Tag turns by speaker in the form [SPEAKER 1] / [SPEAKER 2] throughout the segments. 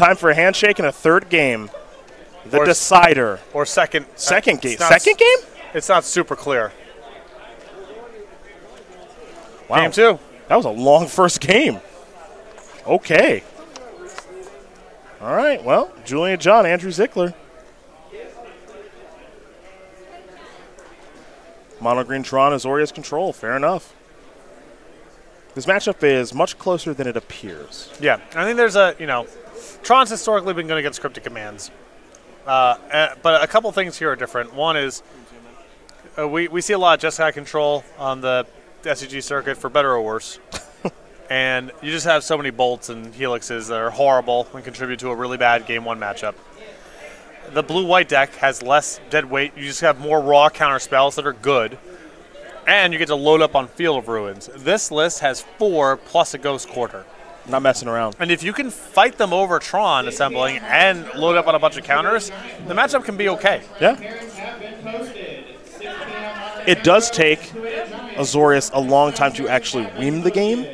[SPEAKER 1] time for a handshake and a third game. The decider.
[SPEAKER 2] Or second.
[SPEAKER 1] Second game. Second game?
[SPEAKER 2] It's not super clear.
[SPEAKER 1] Wow.
[SPEAKER 2] Game 2.
[SPEAKER 1] That was a long first game. Okay. All right. Well, Julian John, Andrew Zickler. Mono green Tron, Azorius control. Fair enough. This matchup is much closer than it appears.
[SPEAKER 2] Yeah. I think there's a, Tron's historically been good against scripted commands. But a couple things here are different. One is we see a lot of Jeskai control on the SCG circuit, for better or worse. And you just have so many bolts and helixes that are horrible and contribute to a really bad Game 1 matchup. The blue-white deck has less dead weight. You just have more raw counter spells that are good. And you get to load up on Field of Ruins. This list has 4 plus a Ghost Quarter.
[SPEAKER 1] Not messing around.
[SPEAKER 2] And if you can fight them over Tron assembling and load up on a bunch of counters, the matchup can be okay.
[SPEAKER 1] Yeah. It does take Azorius a long time to actually win the game.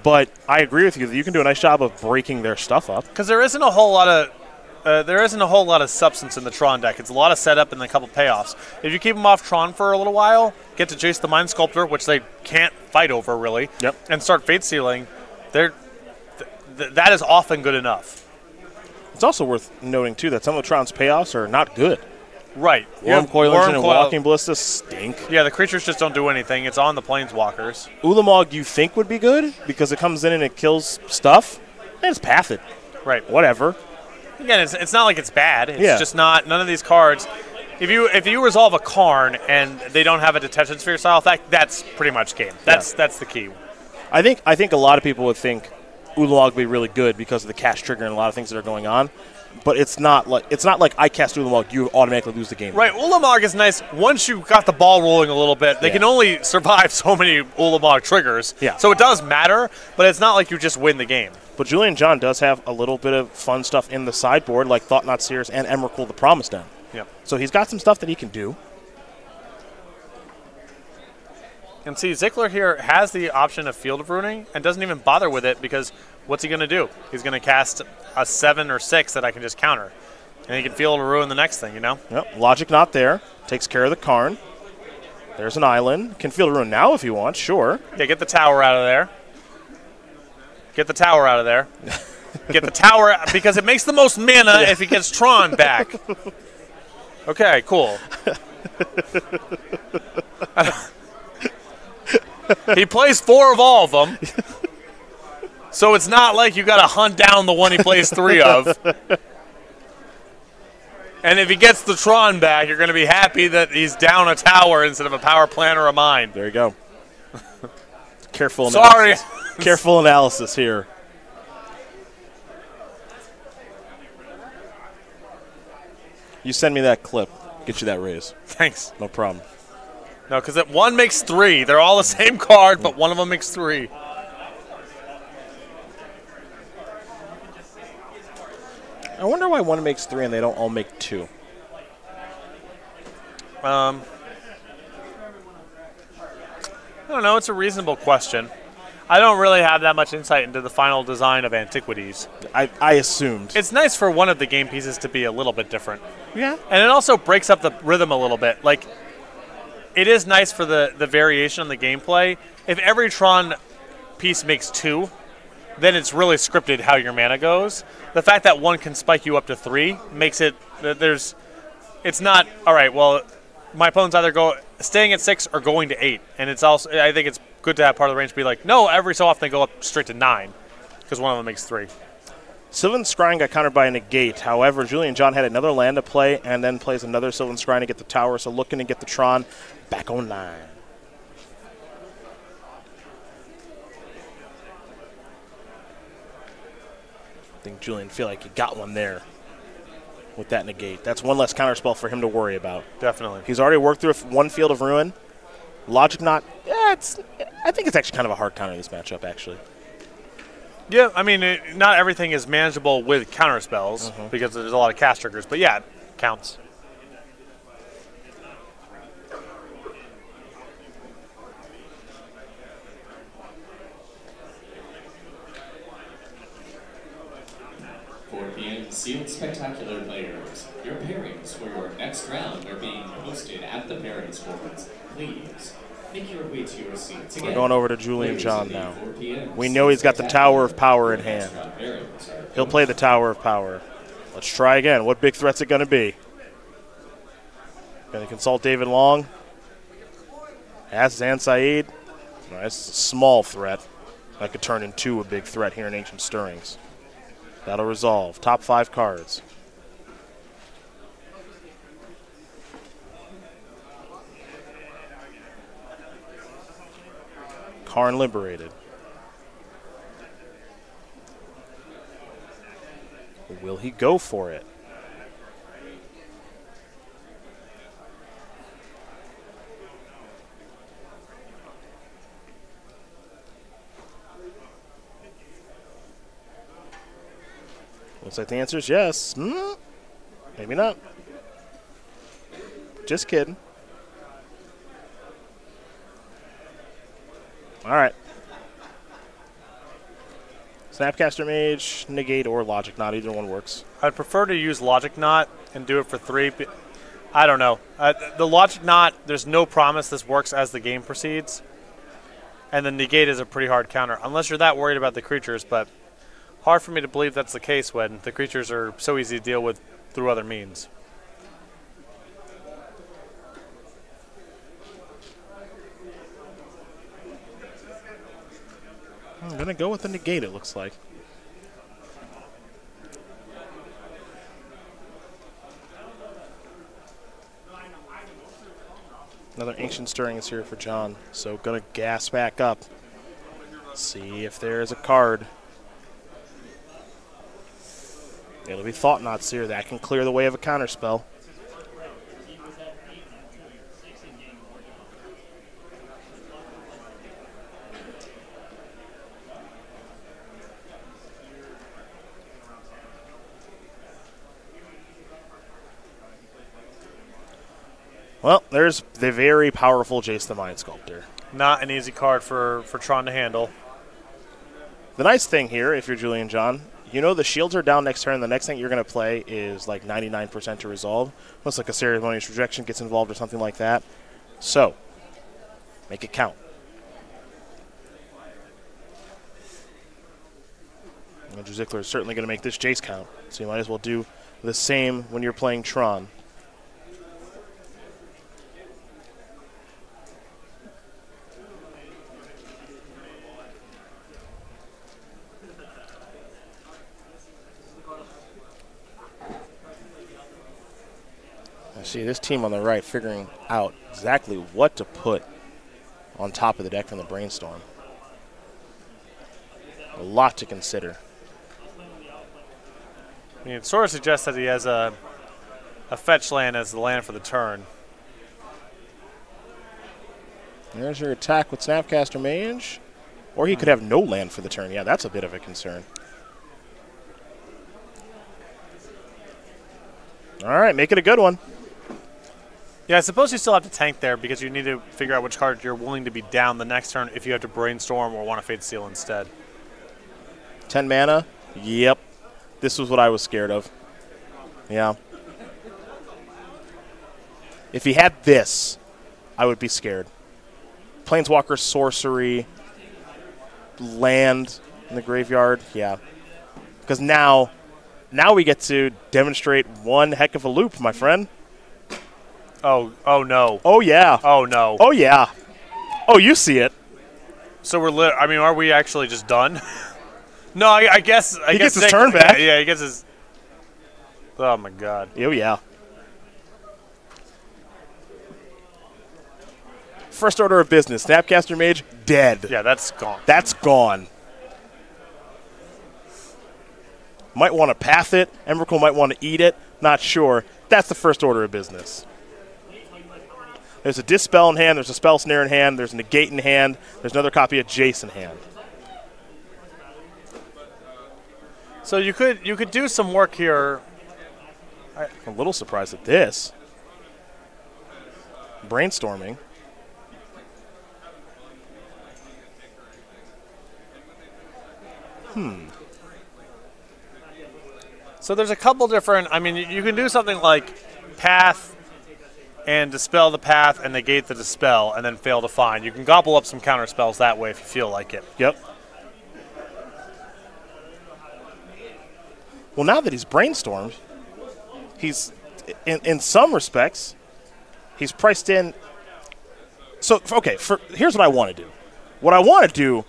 [SPEAKER 1] But I agree with you that you can do a nice job of breaking their stuff up.
[SPEAKER 2] Because there isn't a whole lot of substance in the Tron deck. It's a lot of setup and a couple payoffs. If you keep them off Tron for a little while, get to Jace the Mind Sculptor, which they can't fight over really, and start Fate Sealing, that is often good enough.
[SPEAKER 1] It's also worth noting too that some of the Tron's payoffs are not good.
[SPEAKER 2] Right.
[SPEAKER 1] Worm Coil Engine and Walking Ballista stink.
[SPEAKER 2] Yeah, the creatures just don't do anything. It's on the Planeswalkers.
[SPEAKER 1] Ulamog you think would be good because it comes in and it kills stuff, and it's path it.
[SPEAKER 2] Right.
[SPEAKER 1] Whatever.
[SPEAKER 2] Again, it's not like it's bad. It's just not. None of these cards. If you resolve a Karn and they don't have a Detention Sphere style effect, that's pretty much game. That's the key.
[SPEAKER 1] I think a lot of people would think Ulamog would be really good because of the cast trigger and a lot of things that are going on. But it's not like I cast Ulamog, you automatically lose the game.
[SPEAKER 2] Right, Ulamog is nice once you got the ball rolling a little bit. They can only survive so many Ulamog triggers.
[SPEAKER 1] Yeah.
[SPEAKER 2] So it does matter, but it's not like you just win the game.
[SPEAKER 1] But Julian John does have a little bit of fun stuff in the sideboard, like Thought Not Seers and Emrakul the Promised End.
[SPEAKER 2] Yep.
[SPEAKER 1] So he's got some stuff that he can do.
[SPEAKER 2] And see, Zickler here has the option of Field of Ruining and doesn't even bother with it because what's he going to do? He's going to cast a 7 or 6 that I can just counter. And he can Field of Ruin the next thing,
[SPEAKER 1] Yep. Logic not there. Takes care of the Karn. There's an island. Can Field of Ruin now if you want, sure.
[SPEAKER 2] Yeah, get the tower out of there. Get the tower out of there. Get the tower, because it makes the most mana if he gets Tron back. Okay, cool. He plays 4 of all of them. So it's not like you got to hunt down the one he plays 3 of. And if he gets the Tron back, you're going to be happy that he's down a tower instead of a power plant or a mine.
[SPEAKER 1] There you go. Careful analysis.
[SPEAKER 2] Sorry.
[SPEAKER 1] Careful analysis here. You send me that clip. Get you that raise.
[SPEAKER 2] Thanks.
[SPEAKER 1] No problem.
[SPEAKER 2] No, because one makes 3. They're all the same card, but one of them makes 3.
[SPEAKER 1] I wonder why one makes 3 and they don't all make 2.
[SPEAKER 2] I don't know. It's a reasonable question. I don't really have that much insight into the final design of Antiquities.
[SPEAKER 1] I assumed.
[SPEAKER 2] It's nice for one of the game pieces to be a little bit different.
[SPEAKER 1] Yeah.
[SPEAKER 2] And it also breaks up the rhythm a little bit. Like, it is nice for the variation on the gameplay. If every Tron piece makes 2, then it's really scripted how your mana goes. The fact that one can spike you up to 3 makes it it's not, all right, well, my opponent's either staying at 6 or going to 8. And it's also, I think it's good to have part of the range be like, no, every so often they go up straight to 9 because one of them makes 3.
[SPEAKER 1] Sylvan Scrying got countered by a negate. However, Julian John had another land to play and then plays another Sylvan Scrying to get the tower. So looking to get the Tron back online. I think Julian feel like he got one there with that negate. That's one less counterspell for him to worry about.
[SPEAKER 2] Definitely.
[SPEAKER 1] He's already worked through one Field of Ruin. Logic not. Yeah, I think it's actually kind of a hard counter in this matchup, actually.
[SPEAKER 2] Yeah, I mean, not everything is manageable with counterspells because there's a lot of cast triggers. But yeah, it counts.
[SPEAKER 3] 4 p.m. Sealed Spectacular players. Your pairings for your next round are being posted at the pairings boards. Please make your way to your seats.
[SPEAKER 1] We're going over to Julian John now. We know he's got the Tower of Power in hand. He'll play the Tower of Power. Let's try again. What big threat's it going to be? Going to consult David Long. Ask Zan Syed. Nice, small threat. That could turn into a big threat here in Ancient Stirrings. That'll resolve. Top 5 cards. Karn liberated. Will he go for it? Looks like the answer is yes. Maybe not. Just kidding. All right. Snapcaster Mage, Negate, or Logic Knot. Either one works.
[SPEAKER 2] I'd prefer to use Logic Knot and do it for 3. I don't know. The Logic Knot, there's no promise this works as the game proceeds. And the Negate is a pretty hard counter, unless you're that worried about the creatures, but hard for me to believe that's the case when the creatures are so easy to deal with through other means.
[SPEAKER 1] I'm going to go with the Negate, it looks like. Another Ancient Stirring is here for John, so going to gas back up. See if there's a card. It'll be Thought Knots here. That can clear the way of a counterspell. Well, there's the very powerful Jace the Mind Sculptor.
[SPEAKER 2] Not an easy card for Tron to handle.
[SPEAKER 1] The nice thing here, if you're Julian John, you know the shields are down next turn. The next thing you're going to play is like 99% to resolve. Looks like a Ceremonious Rejection gets involved or something like that. So, make it count. Andrew Zickler is certainly going to make this Jace count. So you might as well do the same when you're playing Tron. I see this team on the right figuring out exactly what to put on top of the deck from the brainstorm. A lot to consider.
[SPEAKER 2] I mean, it sort of suggests that he has a fetch land as the land for the turn.
[SPEAKER 1] There's your attack with Snapcaster Mage. Or he could have no land for the turn. Yeah, that's a bit of a concern. All right, make it a good one.
[SPEAKER 2] Yeah, I suppose you still have to tank there because you need to figure out which card you're willing to be down the next turn if you have to brainstorm or want to Fate Seal instead.
[SPEAKER 1] 10 mana? Yep. This was what I was scared of. Yeah. If he had this, I would be scared. Planeswalker, sorcery, land in the graveyard, yeah. Because now we get to demonstrate one heck of a loop, my friend.
[SPEAKER 2] Oh no.
[SPEAKER 1] Oh, yeah.
[SPEAKER 2] Oh, no.
[SPEAKER 1] Oh, yeah. Oh, you see it.
[SPEAKER 2] So I mean, are we actually just done? No, I guess.
[SPEAKER 1] He gets his turn back.
[SPEAKER 2] Yeah, he gets his. Oh, my God.
[SPEAKER 1] Oh, yeah. First order of business. Snapcaster Mage, dead.
[SPEAKER 2] Yeah, that's gone.
[SPEAKER 1] That's gone. Might want to path it. Emrakul might want to eat it. Not sure. That's the first order of business. There's a Dispel in hand. There's a Spell Snare in hand. There's a Negate in hand. There's another copy of Jace in hand.
[SPEAKER 2] So you could do some work here.
[SPEAKER 1] I'm a little surprised at this. Brainstorming.
[SPEAKER 2] So there's a couple different. I mean, you can do something like path and dispel the path and negate the dispel, and then fail to find. You can gobble up some counter spells that way if you feel like it.
[SPEAKER 1] Yep. Well, now that he's brainstormed, he's in some respects, he's priced in. So okay, here's what I want to do. What I want to do,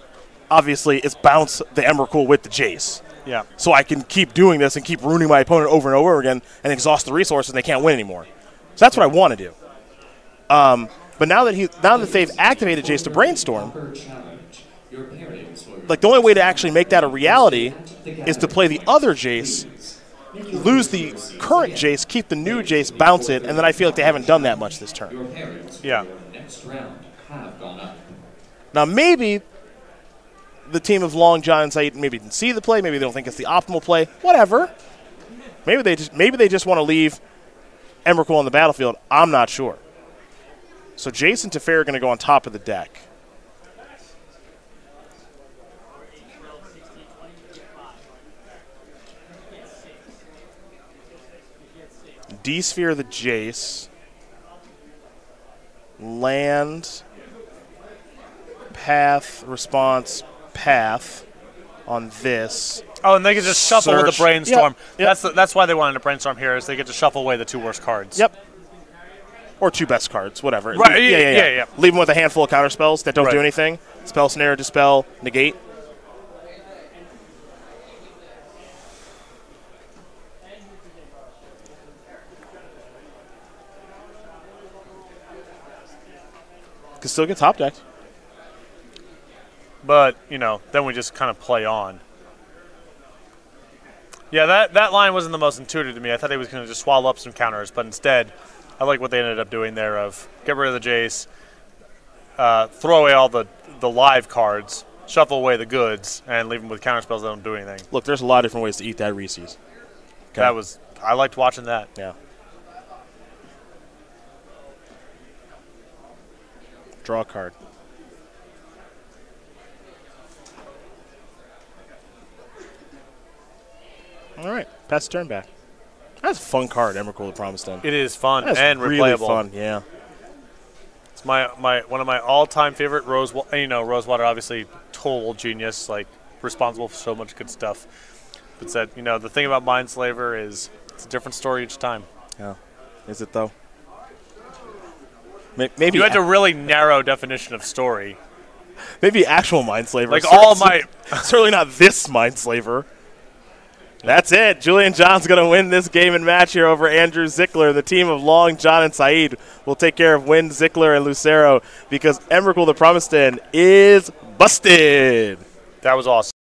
[SPEAKER 1] obviously, is bounce the Emrakul with the Jace.
[SPEAKER 2] Yeah.
[SPEAKER 1] So I can keep doing this and keep ruining my opponent over and over again and exhaust the resources and they can't win anymore. So that's what I want to do. But now that they've activated Jace to brainstorm, like the only way to actually make that a reality is to play the other Jace, lose the current Jace, keep the new Jace, bounce it, and then I feel like they haven't done that much this turn.
[SPEAKER 2] Yeah.
[SPEAKER 1] Now maybe the team of Long, John, and Syed maybe didn't see the play, maybe they don't think it's the optimal play, whatever. Maybe they just want to leave Emrakul on the battlefield. I'm not sure. So Jace and Teferi are going to go on top of the deck. D-Sphere the Jace. Land. Path. Response. Path. On this.
[SPEAKER 2] Oh, and they can just shuffle with the brainstorm.
[SPEAKER 1] Yep.
[SPEAKER 2] That's why they wanted to brainstorm here, is they get to shuffle away the 2 worst cards.
[SPEAKER 1] Yep. Or 2 best cards, whatever.
[SPEAKER 2] Right. Yeah.
[SPEAKER 1] Leave them with a handful of counter spells that don't
[SPEAKER 2] Right.
[SPEAKER 1] do anything. Spell, snare, dispel, negate. Can still get top decked.
[SPEAKER 2] But, then we just kind of play on. Yeah, that line wasn't the most intuitive to me. I thought he was going to just swallow up some counters, but instead, I like what they ended up doing there of get rid of the Jace, throw away all the live cards, shuffle away the goods, and leave them with counter spells that don't do anything.
[SPEAKER 1] Look, there's a lot of different ways to eat that Reese's. Okay.
[SPEAKER 2] I liked watching that.
[SPEAKER 1] Yeah. Draw a card. All right, pass the turn back. That's a fun card, Emrakul the Promised End.
[SPEAKER 2] It is fun
[SPEAKER 1] That's
[SPEAKER 2] and
[SPEAKER 1] really
[SPEAKER 2] replayable.
[SPEAKER 1] Fun, yeah.
[SPEAKER 2] It's one of my all-time favorite Rosewater, obviously total genius, like responsible for so much good stuff. But said, the thing about Mindslaver is it's a different story each time.
[SPEAKER 1] Yeah. Is it though? Maybe
[SPEAKER 2] you had a really narrow definition of story.
[SPEAKER 1] Maybe actual Mindslaver.
[SPEAKER 2] Like all my
[SPEAKER 1] certainly not this Mindslaver. That's it. Julian John's going to win this game and match here over Andrew Zickler. The team of Long, John, and Syed will take care of Nguyen, Zickler, and Lucero because Emrakul the Promised End is busted.
[SPEAKER 2] That was awesome.